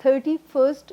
31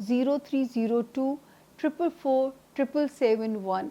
0302 444 777 1।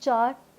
4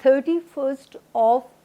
31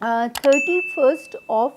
31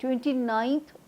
29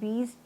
20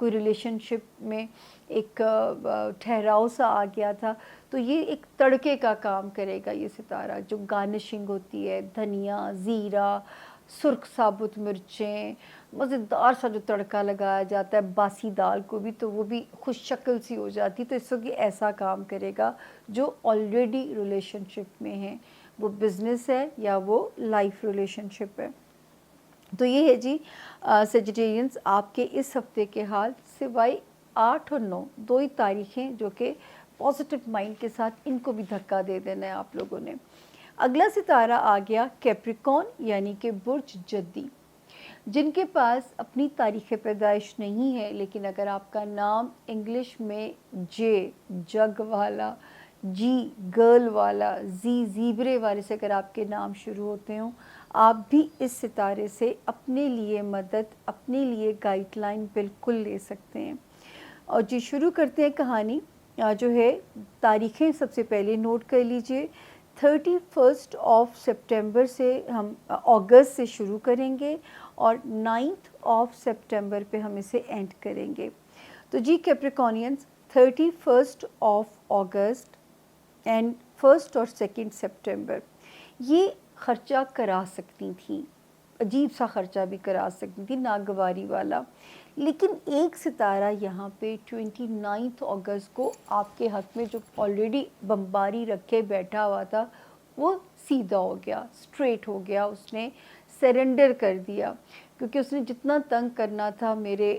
کوئی ریلیشنشپ میں ایک ٹھہراؤ سا آ گیا تھا، تو یہ ایک تڑکے کا کام کرے گا یہ ستارہ، جو گارنشنگ ہوتی ہے، دھنیا، زیرہ، سرخ ثابت مرچیں، مزیدار سا جو تڑکا لگایا جاتا ہے باسی دال کو بھی، تو وہ بھی خوش شکل سی ہو جاتی. تو اس وقت یہ ایسا کام کرے گا جو آلریڈی ریلیشن شپ میں ہیں، وہ بزنس ہے یا وہ لائف ریلیشن شپ ہے. تو یہ ہے جی سیجیٹیرینز آپ کے اس ہفتے کے حال، سوائے 8 اور 9 دو ہی تاریخیں جو کہ پازیٹیو مائنڈ کے ساتھ ان کو بھی دھکا دے دینا ہے آپ لوگوں نے. اگلا ستارہ آ گیا کیپریکون یعنی کہ برج جدی. جن کے پاس اپنی تاریخ پیدائش نہیں ہے، لیکن اگر آپ کا نام انگلش میں جے جگ والا، جی گرل والا، زی زیبرے والے سے اگر آپ کے نام شروع ہوتے ہوں، آپ بھی اس ستارے سے اپنے لیے مدد، اپنے لیے گائیڈ لائن بالکل لے سکتے ہیں. اور جی شروع کرتے ہیں کہانی. جو ہے تاریخیں سب سے پہلے نوٹ کر لیجئے. 31 سپٹمبر سے ہم اگست سے شروع کریں گے اور 9 سپٹمبر پہ ہم اسے اینڈ کریں گے. تو جی کیپریکونینز 31 اگست اینڈ 1 اور 2 سپٹمبر یہ خرچہ کرا سکتی تھیں، عجیب سا خرچہ بھی کرا سکتی تھی، ناگواری والا. لیکن ایک ستارہ یہاں پہ 29 اگست کو آپ کے حق میں جو آلریڈی بمباری رکھے بیٹھا ہوا تھا، وہ سیدھا ہو گیا، اسٹریٹ ہو گیا، اس نے سرنڈر کر دیا. کیونکہ اس نے جتنا تنگ کرنا تھا میرے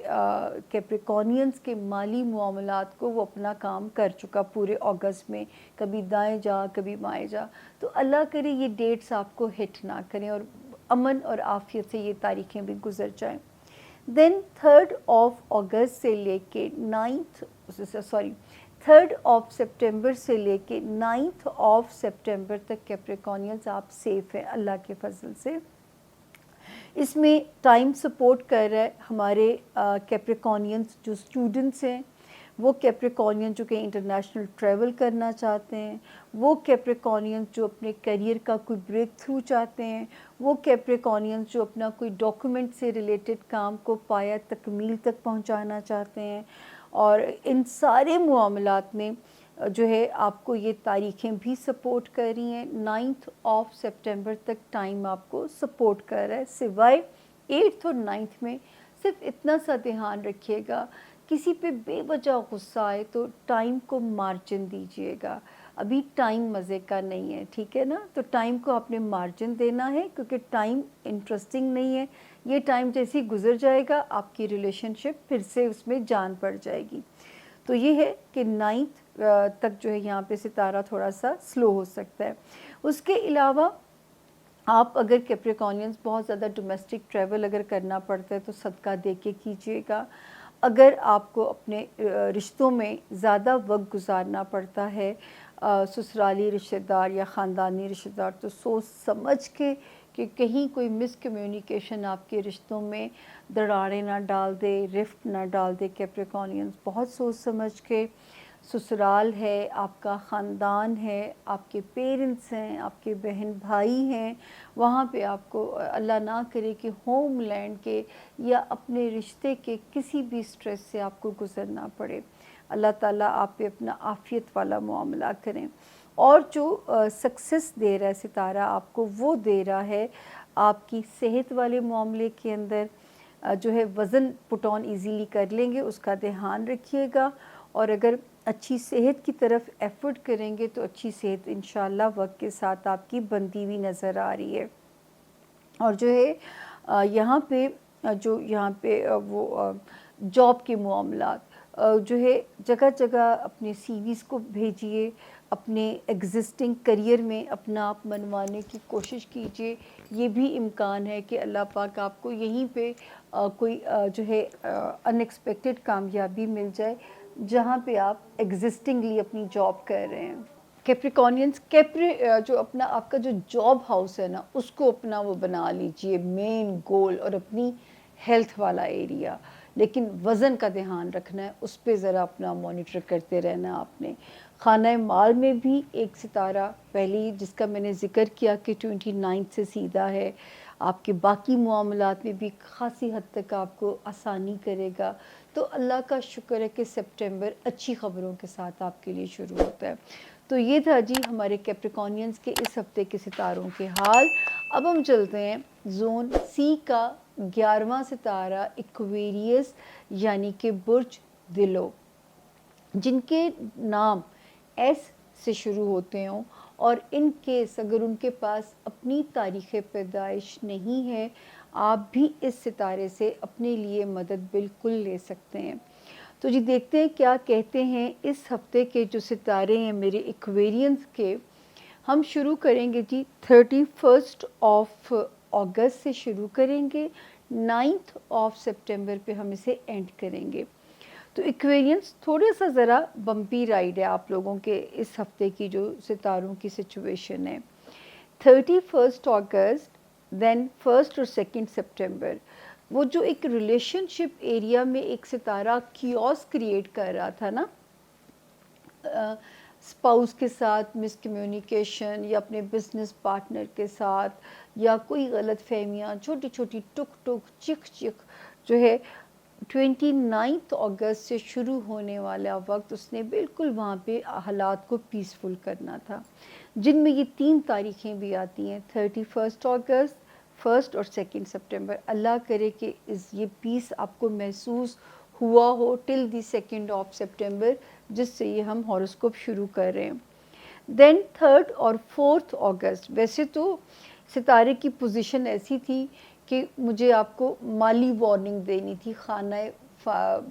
کیپریکونینز کے مالی معاملات کو، وہ اپنا کام کر چکا پورے اگست میں، کبھی دائیں جا کبھی بائیں جا. تو اللہ کرے یہ ڈیٹس آپ کو ہٹ نہ کریں اور امن اور عافیت سے یہ تاریخیں بھی گزر جائیں. دین 3 اگست سے لے کے 3 سپٹمبر سے لے کے 9 سپٹمبر تک کیپریکونینز آپ سیف ہیں اللہ کے فضل سے. اس میں ٹائم سپورٹ کر رہا ہے ہمارے کیپریکونینز جو اسٹوڈنٹس ہیں، وہ کیپریکونین جو کہ انٹرنیشنل ٹریول کرنا چاہتے ہیں، وہ کیپریکونینز جو اپنے کیریئر کا کوئی بریک تھرو چاہتے ہیں، وہ کیپریکونینز جو اپنا کوئی ڈاکومنٹ سے ریلیٹڈ کام کو پایا تکمیل تک پہنچانا چاہتے ہیں. اور ان سارے معاملات میں جو ہے آپ کو یہ تاریخیں بھی سپورٹ کر رہی ہیں. 9 سپٹمبر تک ٹائم آپ کو سپورٹ کر رہا ہے. سوائے 8 اور 9 میں صرف اتنا سا دھیان رکھیے گا، کسی پہ بے وجہ غصہ آئے تو ٹائم کو مارجن دیجیے گا. ابھی ٹائم مزے کا نہیں ہے، ٹھیک ہے نا؟ تو ٹائم کو آپ نے مارجن دینا ہے، کیونکہ ٹائم انٹرسٹنگ نہیں ہے. یہ ٹائم جیسے ہی گزر جائے گا آپ کی ریلیشن شپ پھر سے اس میں جان پڑ جائے گی. تو یہ ہے کہ 9 تک جو ہے یہاں پہ ستارہ تھوڑا سا سلو ہو سکتا ہے. اس کے علاوہ آپ اگر کیپریکونینز بہت زیادہ ڈومیسٹک ٹریول اگر کرنا پڑتا ہے تو صدقہ دے کے کیجیے گا. اگر آپ کو اپنے رشتوں میں زیادہ وقت گزارنا پڑتا ہے، سسرالی رشتہ دار یا خاندانی رشتہ دار، تو سوچ سمجھ کے کہ کہیں کوئی مس کمیونیکیشن آپ کے رشتوں میں دراڑیں نہ ڈال دے، رفٹ نہ ڈال دے. کیپریکونینز بہت سوچ سمجھ کے، سسرال ہے، آپ کا خاندان ہے، آپ کے پیرنٹس ہیں، آپ کے بہن بھائی ہیں، وہاں پہ آپ کو اللہ نہ کرے کہ ہوم لینڈ کے یا اپنے رشتے کے کسی بھی سٹریس سے آپ کو گزرنا پڑے. اللہ تعالیٰ آپ پہ اپنا عافیت والا معاملہ کریں. اور جو سکسس دے رہا ہے ستارہ آپ کو، وہ دے رہا ہے آپ کی صحت والے معاملے کے اندر. جو ہے وزن پٹ آن ایزیلی کر لیں گے، اس کا دھیان رکھیے گا. اور اگر اچھی صحت کی طرف ایفرٹ کریں گے تو اچھی صحت انشاءاللہ وقت کے ساتھ آپ کی بنتی ہوئی نظر آ رہی ہے. اور جو ہے یہاں پہ وہ جاب کے معاملات جو ہے جگہ جگہ اپنے سی ویز کو بھیجیے، اپنے ایگزسٹنگ کریئر میں اپنا آپ منوانے کی کوشش کیجیے. یہ بھی امکان ہے کہ اللہ پاک آپ کو یہیں پہ کوئی جو ہے ان ایکسپیکٹڈ کامیابی مل جائے جہاں پہ آپ ایگزسٹنگلی اپنی جاب کر رہے ہیں. کیپریکونینز جو اپنا آپ کا جو جاب ہاؤس ہے نا، اس کو اپنا وہ بنا لیجئے مین گول، اور اپنی ہیلتھ والا ایریا. لیکن وزن کا دھیان رکھنا ہے، اس پہ ذرا اپنا مانیٹر کرتے رہنا. آپ نے خانہ مال میں بھی ایک ستارہ پہلی جس کا میں نے ذکر کیا کہ 29 سے سیدھا ہے، آپ کے باقی معاملات میں بھی خاصی حد تک آپ کو آسانی کرے گا. تو اللہ کا شکر ہے کہ سپٹمبر اچھی خبروں کے ساتھ آپ کے لیے شروع ہوتا ہے. تو یہ تھا جی ہمارے کیپریکونینز کے اس ہفتے کے ستاروں کے حال. اب ہم چلتے ہیں زون سی کا 11واں ستارہ ایکویریس یعنی کہ برج دلو، جن کے نام ایس سے شروع ہوتے ہوں، اور ان کیس اگر ان کے پاس اپنی تاریخ پیدائش نہیں ہے، آپ بھی اس ستارے سے اپنے لیے مدد بالکل لے سکتے ہیں. تو جی دیکھتے ہیں کیا کہتے ہیں اس ہفتے کے جو ستارے ہیں میرے ایکویرینز کے. ہم شروع کریں گے جی 31 اگست سے شروع کریں گے، 9 سپٹمبر پہ ہم اسے اینڈ کریں گے. تو ایکویرینس تھوڑا سا ذرا بمپی رائڈ ہے آپ لوگوں کے اس ہفتے کی جو ستاروں کی سچویشن ہے. 31 اگست دین 1 اور 2 سپٹمبر، وہ جو ایک ریلیشن شپ ایریا میں ایک ستارہ کیوس کریٹ کر رہا تھا نا، اسپاؤس کے ساتھ مس کمیونیکیشن یا اپنے بزنس پارٹنر کے ساتھ، یا کوئی غلط فہمیاں، چھوٹی چھوٹی ٹک ٹک چک چک جو ہے 29 اگست سے شروع ہونے والا وقت اس نے بالکل وہاں پہ حالات کو پیسفل کرنا تھا، جن میں یہ 3 تاریخیں بھی آتی ہیں 31 اگست، 1 اور 2 سپٹمبر. اللہ کرے کہ یہ پیس آپ کو محسوس ہوا ہو ٹل دی 2 سپٹمبر، جس سے یہ ہم ہاروسکوپ شروع کر رہے ہیں. دین 3 اور 4 اگست، ویسے تو ستارے کی پوزیشن ایسی تھی کہ مجھے آپ کو مالی وارننگ دینی تھی، خانہ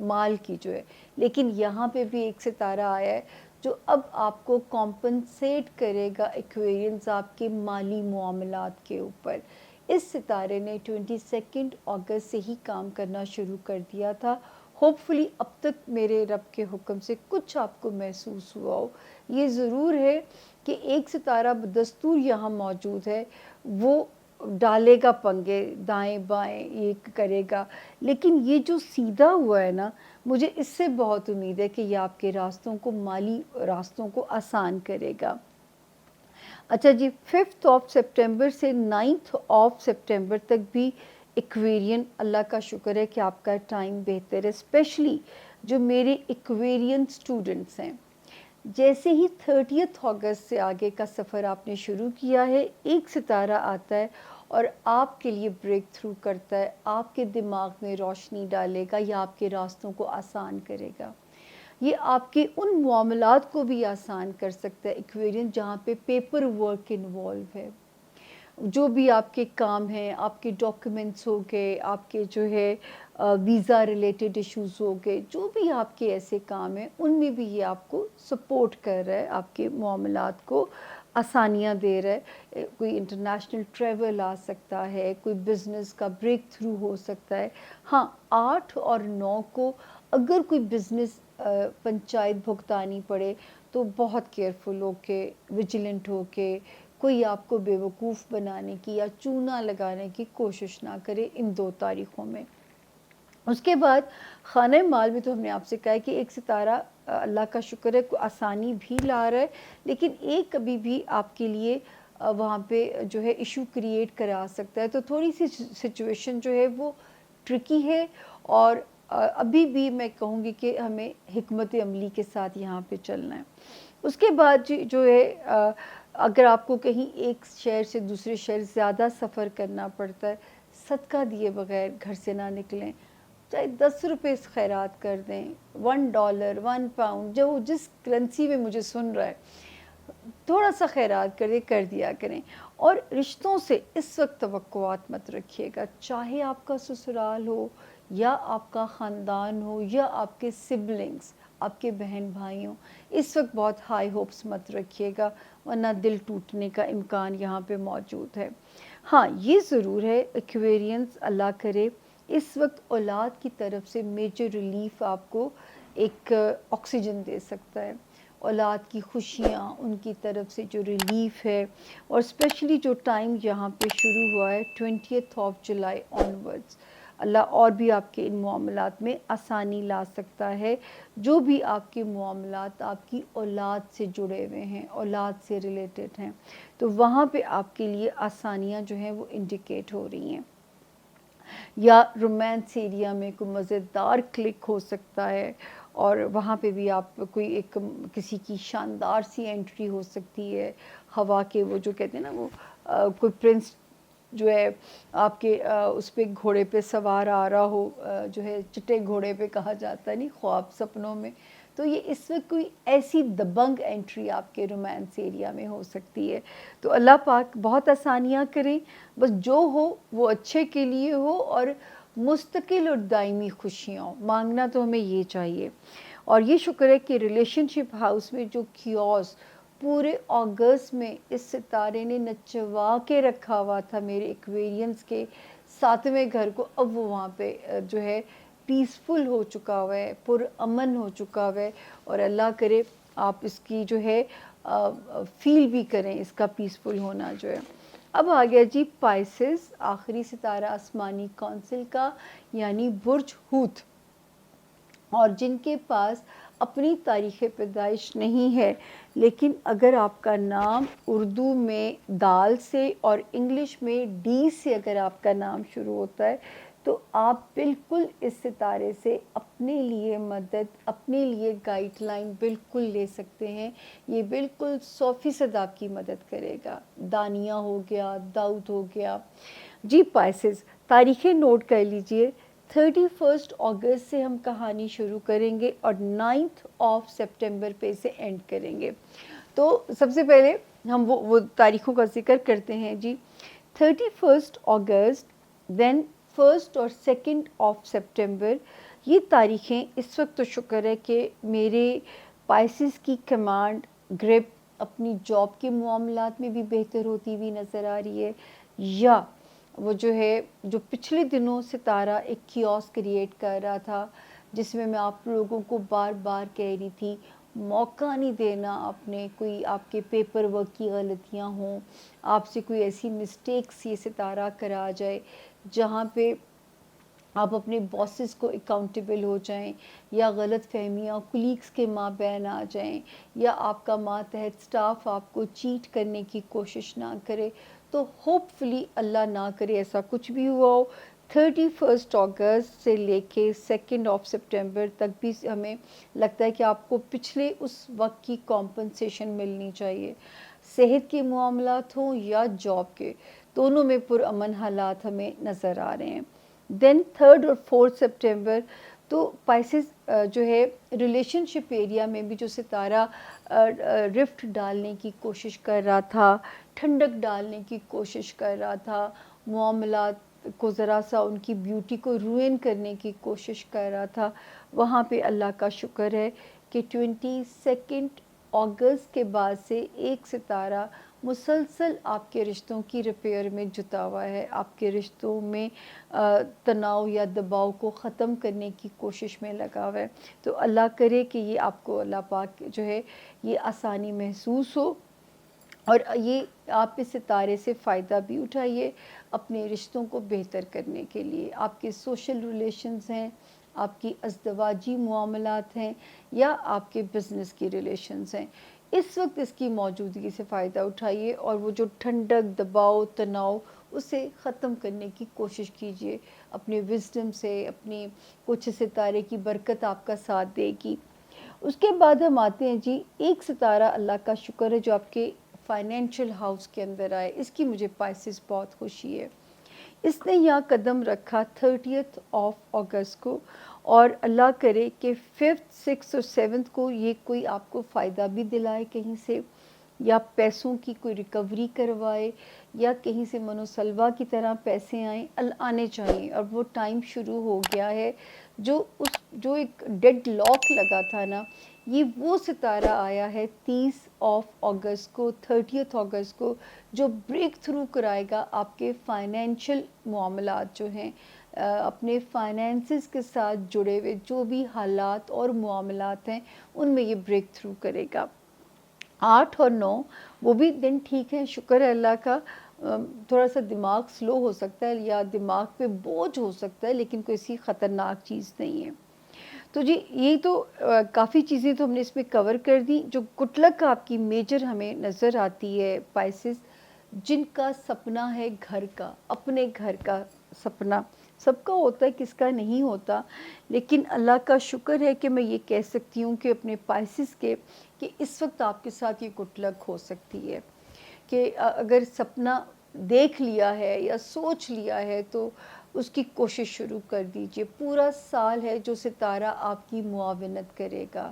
مال کی جو ہے، لیکن یہاں پہ بھی ایک ستارہ آیا ہے جو اب آپ کو کمپنسیٹ کرے گا ایکویرینس آپ کے مالی معاملات کے اوپر. اس ستارے نے 22 اگست سے ہی کام کرنا شروع کر دیا تھا. ہوپ فلی اب تک میرے رب کے حکم سے کچھ آپ کو محسوس ہوا ہو. یہ ضرور ہے کہ ایک ستارہ بدستور یہاں موجود ہے، وہ ڈالے گا پنگے دائیں بائیں، یہ کرے گا، لیکن یہ جو سیدھا ہوا ہے نا، مجھے اس سے بہت امید ہے کہ یہ آپ کے راستوں کو، مالی راستوں کو آسان کرے گا. اچھا جی 5 سپٹمبر سے 9 سپٹمبر تک بھی ایکویرین، اللہ کا شکر ہے کہ آپ کا ٹائم بہتر ہے، اسپیشلی جو میرے ایکویرین اسٹوڈنٹس ہیں. جیسے ہی 30 اگست سے آگے کا سفر آپ نے شروع کیا ہے، ایک ستارہ آتا ہے اور آپ کے لیے بریک تھرو کرتا ہے، آپ کے دماغ میں روشنی ڈالے گا یا آپ کے راستوں کو آسان کرے گا. یہ آپ کے ان معاملات کو بھی آسان کر سکتا ہے ایکویرین جہاں پہ پیپر ورک انوالو ہے. جو بھی آپ کے کام ہیں، آپ کے ڈاکیومنٹس ہو گئے، آپ کے جو ہے ویزا ریلیٹڈ ایشوز ہو گئے، جو بھی آپ کے ایسے کام ہیں، ان میں بھی یہ آپ کو سپورٹ کر رہا ہے، آپ کے معاملات کو آسانیاں دے رہا ہے. کوئی انٹرنیشنل ٹریول آ سکتا ہے، کوئی بزنس کا بریک تھرو ہو سکتا ہے. ہاں 8 اور 9 کو اگر کوئی بزنس پنچایت بھگتانی پڑے تو بہت کیئرفل ہو کے، ویجیلنٹ ہو کے، کوئی آپ کو بیوقوف بنانے کی یا چونا لگانے کی کوشش نہ کرے ان 2 تاریخوں میں. اس کے بعد خانہ مال میں تو ہم نے آپ سے کہا ہے کہ ایک ستارہ اللہ کا شکر ہے کوئی آسانی بھی لا رہا ہے، لیکن ایک کبھی بھی آپ کے لیے وہاں پہ جو ہے ایشو کریٹ کرا سکتا ہے. تو تھوڑی سی سچویشن جو ہے وہ ٹرکی ہے، اور ابھی بھی میں کہوں گی کہ ہمیں حکمت عملی کے ساتھ یہاں پہ چلنا ہے. اس کے بعد جو ہے اگر آپ کو کہیں ایک شہر سے دوسرے شہر زیادہ سفر کرنا پڑتا ہے، صدقہ دیے بغیر گھر سے نہ نکلیں. چاہے 10 روپے خیرات کر دیں، $1، £1، جو جس کرنسی میں مجھے سن رہا ہے، تھوڑا سا خیرات کر دیا کریں. اور رشتوں سے اس وقت توقعات مت رکھیے گا، چاہے آپ کا سسرال ہو یا آپ کا خاندان ہو یا آپ کے سبلنگز، آپ کے بہن بھائی ہوں، اس وقت بہت ہائی ہوپس مت رکھیے گا، ورنہ دل ٹوٹنے کا امکان یہاں پہ موجود ہے. ہاں یہ ضرور ہے ایکویرینس، اللہ کرے اس وقت اولاد کی طرف سے میجر ریلیف آپ کو ایک آکسیجن دے سکتا ہے. اولاد کی خوشیاں، ان کی طرف سے جو ریلیف ہے، اور اسپیشلی جو ٹائم یہاں پہ شروع ہوا ہے 20 جولائی آنورڈز، اللہ اور بھی آپ کے ان معاملات میں آسانی لا سکتا ہے. جو بھی آپ کے معاملات آپ کی اولاد سے جڑے ہوئے ہیں، اولاد سے ریلیٹڈ ہیں، تو وہاں پہ آپ کے لیے آسانیاں جو ہیں وہ انڈیکیٹ ہو رہی ہیں. یا رومانس ایریا میں کوئی مزیدار کلک ہو سکتا ہے، اور وہاں پہ بھی آپ کوئی ایک کسی کی شاندار سی انٹری ہو سکتی ہے، ہوا کے وہ جو کہتے ہیں نا وہ کوئی پرنس جو ہے آپ کے اس پہ گھوڑے پہ سوار آ رہا ہو، جو ہے چٹے گھوڑے پہ کہا جاتا ہے نہیں، خواب سپنوں میں، تو یہ اس وقت کوئی ایسی دبنگ انٹری آپ کے رومانس ایریا میں ہو سکتی ہے۔ تو اللہ پاک بہت آسانیاں کریں، بس جو ہو وہ اچھے کے لیے ہو، اور مستقل اور دائمی خوشیاں ہوں، مانگنا تو ہمیں یہ چاہیے۔ اور یہ شکر ہے کہ ریلیشن شپ ہاؤس میں جو کیوس پورے اگست میں اس ستارے نے نچوا کے رکھا ہوا تھا میرے ایکویرینس کے 7ویں گھر کو، اب وہ وہاں پہ جو ہے پیسفل ہو چکا ہوا ہے، پر امن ہو چکا ہوا ہے، اور اللہ کرے آپ اس کی جو ہے فیل بھی کریں اس کا پیسفل ہونا جو ہے۔ اب آ گیا جی پائسس، آخری ستارہ آسمانی کونسل کا، یعنی برج ہوت، اور جن کے پاس اپنی تاریخ پیدائش نہیں ہے، لیکن اگر آپ کا نام اردو میں دال سے اور انگلش میں ڈی سے اگر آپ کا نام شروع ہوتا ہے، تو آپ بالکل اس ستارے سے اپنے لیے مدد، اپنے لیے گائیڈ لائن بالکل لے سکتے ہیں۔ یہ بالکل 100% آپ کی مدد کرے گا۔ دانیہ ہو گیا، داؤد ہو گیا۔ جی پائسز، تاریخیں نوٹ کر لیجئے، 31 اگست سے ہم کہانی شروع کریں گے اور 9 سپٹمبر پہ سے اینڈ کریں گے۔ تو سب سے پہلے ہم وہ تاریخوں کا ذکر کرتے ہیں جی۔ 31 اگست، دین 1 اور 2 سپٹمبر، یہ تاریخیں اس وقت تو شکر ہے کہ میرے پائسز کی کمانڈ گرپ اپنی جاب کے معاملات میں بھی بہتر ہوتی ہوئی نظر آ رہی ہے، یا وہ جو ہے جو پچھلے دنوں ستارہ ایک کیوس کریٹ کر رہا تھا، جس میں آپ لوگوں کو بار بار کہہ رہی تھی موقع نہیں دینا، اپنے کوئی آپ کے پیپر ورک کی غلطیاں ہوں، آپ سے کوئی ایسی مسٹیکس یہ ستارہ کرا جائے جہاں پہ آپ اپنے باسز کو اکاؤنٹیبل ہو جائیں، یا غلط فہمیاں کلیگز کے مابین آ جائیں، یا آپ کا ماتحت سٹاف آپ کو چیٹ کرنے کی کوشش نہ کرے، تو ہوپ فلی اللہ نہ کرے ایسا کچھ بھی ہوا ہو۔ 31 اگست سے لے کے 2 سپٹمبر تک بھی ہمیں لگتا ہے کہ آپ کو پچھلے اس وقت کی کمپنسیشن ملنی چاہیے، صحت کے معاملات ہوں یا جاب کے، دونوں میں پرامن حالات ہمیں نظر آ رہے ہیں۔ دین 3 اور 4 سپٹمبر، تو پائسز جو ہے ریلیشن شپ ایریا میں بھی جو ستارہ رفٹ ڈالنے کی کوشش کر رہا تھا، ٹھنڈک ڈالنے کی کوشش کر رہا تھا، معاملات کو ذرا سا ان کی بیوٹی کو روئن کرنے کی کوشش کر رہا تھا، وہاں پہ اللہ کا شکر ہے کہ 22 اگست کے بعد سے ایک ستارہ مسلسل آپ کے رشتوں کی ریپیئر میں جتا ہوا ہے، آپ کے رشتوں میں تناؤ یا دباؤ کو ختم کرنے کی کوشش میں لگا ہوا ہے۔ تو اللہ کرے کہ یہ آپ کو اللہ پاک جو ہے یہ آسانی محسوس ہو، اور یہ آپ اس ستارے سے فائدہ بھی اٹھائیے اپنے رشتوں کو بہتر کرنے کے لیے۔ آپ کے سوشل ریلیشنز ہیں، آپ کی ازدواجی معاملات ہیں، یا آپ کے بزنس کی ریلیشنز ہیں، اس وقت اس کی موجودگی سے فائدہ اٹھائیے، اور وہ جو ٹھنڈک، دباؤ، تناؤ، اسے ختم کرنے کی کوشش کیجئے اپنے وزڈم سے، اپنی کچھ ستارے کی برکت آپ کا ساتھ دے گی۔ اس کے بعد ہم آتے ہیں جی ایک ستارہ، اللہ کا شکر ہے، جو آپ کے فائنینشل ہاؤس کے اندر آئے، اس کی مجھے پائسز بہت خوشی ہے۔ اس نے یہاں قدم رکھا 30 اگست کو، اور اللہ کرے کہ 5، 6 اور 7 کو یہ کوئی آپ کو فائدہ بھی دلائے کہیں سے، یا پیسوں کی کوئی ریکوری کروائے، یا کہیں سے منوسلوا کی طرح پیسے آنے چاہیے، اور وہ ٹائم شروع ہو گیا ہے۔ جو ایک ڈیڈ لاک لگا تھا نا، یہ وہ ستارہ آیا ہے 30 اگست کو، 30 اگست کو، جو بریک تھرو کرائے گا آپ کے فائنینشل معاملات جو ہیں، اپنے فائنینسز کے ساتھ جڑے ہوئے جو بھی حالات اور معاملات ہیں، ان میں یہ بریک تھرو کرے گا۔ 8 اور 9 وہ بھی دن ٹھیک ہے، شکر ہے اللہ کا، تھوڑا سا دماغ سلو ہو سکتا ہے یا دماغ پہ بوجھ ہو سکتا ہے، لیکن کوئی ایسی خطرناک چیز نہیں ہے۔ تو جی یہ تو کافی چیزیں تو ہم نے اس میں کور کر دی۔ جو کٹلک آپ کی میجر ہمیں نظر آتی ہے پائسز، جن کا سپنا ہے گھر کا، اپنے گھر کا سپنا، سب کا ہوتا ہے، کس کا نہیں ہوتا، لیکن اللہ کا شکر ہے کہ میں یہ کہہ سکتی ہوں کہ اپنے پائسس کے کہ اس وقت آپ کے ساتھ یہ گڈ لک ہو سکتی ہے کہ اگر سپنا دیکھ لیا ہے یا سوچ لیا ہے تو اس کی کوشش شروع کر دیجئے. پورا سال ہے جو ستارہ آپ کی معاونت کرے گا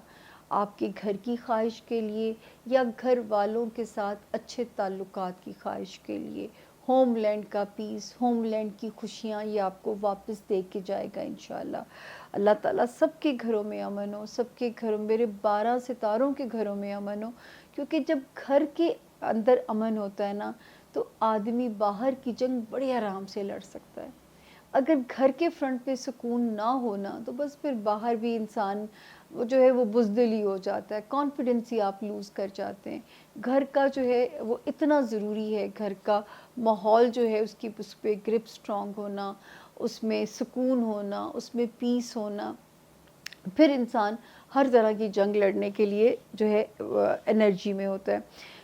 آپ کے گھر کی خواہش کے لیے یا گھر والوں کے ساتھ اچھے تعلقات کی خواہش کے لیے. ہوم لینڈ کا پیس، ہوم لینڈ کی خوشیاں یہ آپ کو واپس دے کے جائے گا انشاءاللہ. اللہ تعالیٰ سب کے گھروں میں امن ہو، سب کے گھروں، میرے 12 ستاروں کے گھروں میں امن ہو، کیونکہ جب گھر کے اندر امن ہوتا ہے نا تو آدمی باہر کی جنگ بڑے آرام سے لڑ سکتا ہے. اگر گھر کے فرنٹ پہ سکون نہ ہونا تو بس پھر باہر بھی انسان وہ جو ہے وہ بزدلی ہو جاتا ہے، کانفیڈنس ہی آپ لوز کر جاتے ہیں. گھر کا جو ہے وہ اتنا ضروری ہے، گھر کا ماحول جو ہے اس پہ گرپ سٹرونگ ہونا، اس میں سکون ہونا، اس میں پیس ہونا، پھر انسان ہر طرح کی جنگ لڑنے کے لیے جو ہے انرجی میں ہوتا ہے.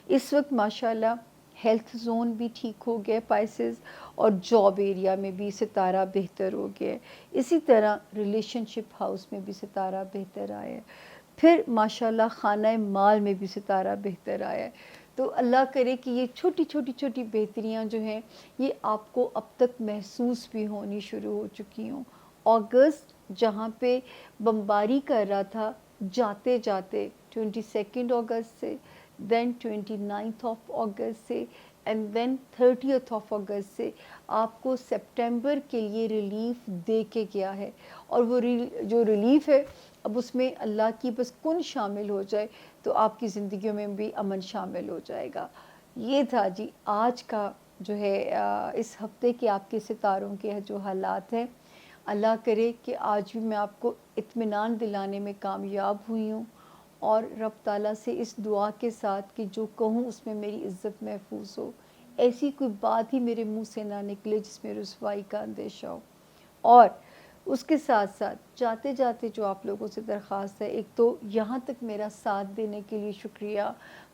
اس وقت ماشاءاللہ ہیلتھ زون بھی ٹھیک ہو گیا پائسز، اور جاب ایریا میں بھی ستارہ بہتر ہو گیا ہے. اسی طرح ریلیشن شپ ہاؤس میں بھی ستارہ بہتر آیا ہے. پھر ماشاءاللہ خانہ مال میں بھی ستارہ بہتر آیا ہے. تو اللہ کرے کہ یہ چھوٹی چھوٹی چھوٹی بہتریاں جو ہیں یہ آپ کو اب تک محسوس بھی ہونی شروع ہو چکی ہوں. اگست جہاں پہ بمباری کر رہا تھا، جاتے جاتے 22 اگست سے، دین 29 اگست سے، اینڈ دین 30 اگست سے آپ کو سپٹمبر کے لیے ریلیف دے کے گیا ہے. اور وہ جو ریلیف ہے اب اس میں اللہ کی بس کن شامل ہو جائے تو آپ کی زندگیوں میں بھی امن شامل ہو جائے گا. یہ تھا جی آج کا جو ہے اس ہفتے کے آپ کے ستاروں کے جو حالات ہیں. اللہ کرے کہ آج بھی میں آپ کو اطمینان دلانے میں کامیاب ہوئی ہوں، اور رب تعالیٰ سے اس دعا کے ساتھ کہ جو کہوں اس میں میری عزت محفوظ ہو، ایسی کوئی بات ہی میرے منہ سے نہ نکلے جس میں رسوائی کا اندیشہ ہو. اور اس کے ساتھ ساتھ جاتے جاتے جو آپ لوگوں سے درخواست ہے، ایک تو یہاں تک میرا ساتھ دینے کے لیے شکریہ،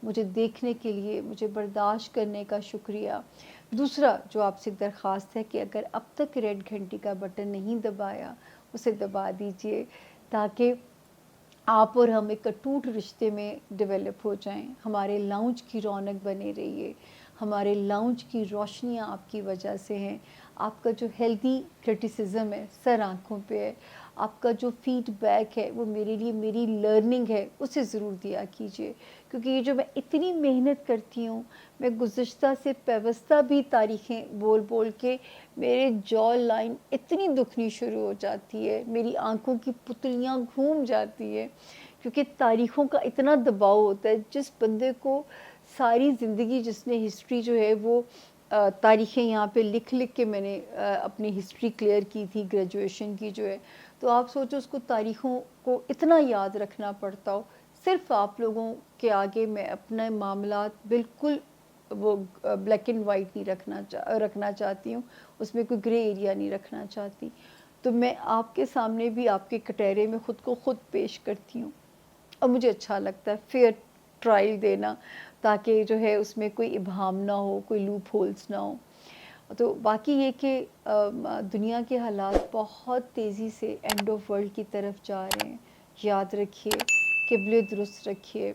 مجھے دیکھنے کے لیے، مجھے برداشت کرنے کا شکریہ. دوسرا جو آپ سے درخواست ہے کہ اگر اب تک ریڈ گھنٹی کا بٹن نہیں دبایا اسے دبا دیجئے تاکہ آپ اور ہم ایک اٹوٹ رشتے میں ڈیولپ ہو جائیں. ہمارے لاؤنج کی رونق بنے رہیے، ہمارے لاؤنج کی روشنیاں آپ کی وجہ سے ہیں. آپ کا جو ہیلدی کرٹیسزم ہے سر آنکھوں پہ ہے، آپ کا جو فیڈ بیک ہے وہ میرے لیے میری لرننگ ہے، اسے ضرور دیا کیجئے. کیونکہ یہ جو میں اتنی محنت کرتی ہوں، میں گزشتہ سے پیوستہ بھی تاریخیں بول بول کے میرے جو لائن اتنی دکھنی شروع ہو جاتی ہے، میری آنکھوں کی پتلیاں گھوم جاتی ہے، کیونکہ تاریخوں کا اتنا دباؤ ہوتا ہے. جس بندے کو ساری زندگی، جس نے ہسٹری جو ہے وہ تاریخیں یہاں پہ لکھ لکھ کے میں نے اپنی ہسٹری کلیئر کی تھی گریجویشن کی جو ہے، تو آپ سوچو اس کو تاریخوں کو اتنا یاد رکھنا پڑتا ہو. صرف آپ لوگوں کے آگے میں اپنے معاملات بالکل وہ بلیک اینڈ وائٹ نہیں رکھنا چاہتی ہوں، اس میں کوئی گرے ایریا نہیں رکھنا چاہتی. تو میں آپ کے سامنے بھی آپ کے کٹہرے میں خود کو خود پیش کرتی ہوں، اور مجھے اچھا لگتا ہے فیئر ٹرائل دینا تاکہ جو ہے اس میں کوئی ابہام نہ ہو، کوئی لوپ ہولز نہ ہو. تو باقی یہ کہ دنیا کے حالات بہت تیزی سے اینڈ آف ورلڈ کی طرف جا رہے ہیں. یاد رکھیے، قبلے درست رکھیے،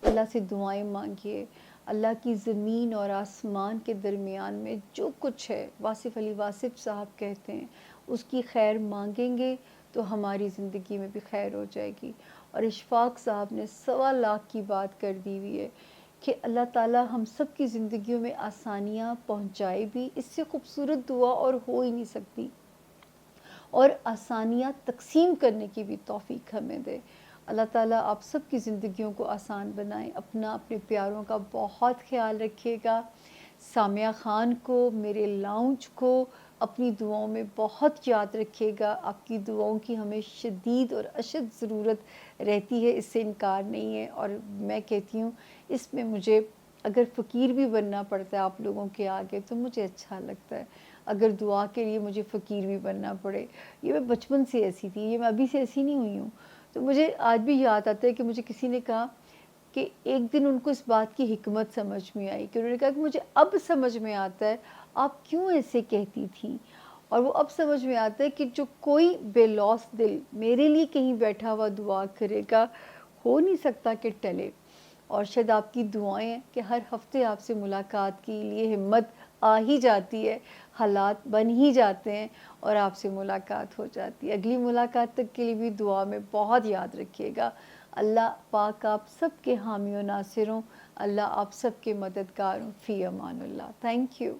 اللہ سے دعائیں مانگیے. اللہ کی زمین اور آسمان کے درمیان میں جو کچھ ہے، واصف علی واصف صاحب کہتے ہیں اس کی خیر مانگیں گے تو ہماری زندگی میں بھی خیر ہو جائے گی. اور اشفاق صاحب نے 1.25 کی بات کر دی ہوئی ہے کہ اللہ تعالیٰ ہم سب کی زندگیوں میں آسانیاں پہنچائے بھی، اس سے خوبصورت دعا اور ہو ہی نہیں سکتی، اور آسانیاں تقسیم کرنے کی بھی توفیق ہمیں دے. اللہ تعالیٰ آپ سب کی زندگیوں کو آسان بنائیں. اپنے پیاروں کا بہت خیال رکھیے گا. سامیہ خان کو، میرے لاؤنج کو اپنی دعاؤں میں بہت یاد رکھیے گا. آپ کی دعاؤں کی ہمیں شدید اور اشد ضرورت رہتی ہے، اس سے انکار نہیں ہے. اور میں کہتی ہوں اس میں مجھے اگر فقیر بھی بننا پڑتا ہے آپ لوگوں کے آگے تو مجھے اچھا لگتا ہے. اگر دعا کے لیے مجھے فقیر بھی بننا پڑے، یہ میں بچپن سے ایسی تھی، یہ میں ابھی سے ایسی نہیں ہوئی ہوں. تو مجھے آج بھی یاد آتا ہے کہ مجھے کسی نے کہا کہ ایک دن ان کو اس بات کی حکمت سمجھ میں آئی کہ انہوں نے کہا کہ مجھے اب سمجھ میں آتا ہے آپ کیوں ایسے کہتی تھیں. اور وہ اب سمجھ میں آتا ہے کہ جو کوئی بے لوث دل میرے لیے کہیں بیٹھا ہوا دعا کرے گا، ہو نہیں سکتا کہ ٹلے۔ اور شاید آپ کی دعائیں ہیں کہ ہر ہفتے آپ سے ملاقات کے لیے ہمت آ ہی جاتی ہے، حالات بن ہی جاتے ہیں اور آپ سے ملاقات ہو جاتی ہے۔ اگلی ملاقات تک کے لیے بھی دعا میں بہت یاد رکھیے گا۔ اللہ پاک آپ سب کے حامی و ناصر ہوں، اللہ آپ سب کے مددگار ہوں۔ فی امان اللہ۔ Thank you.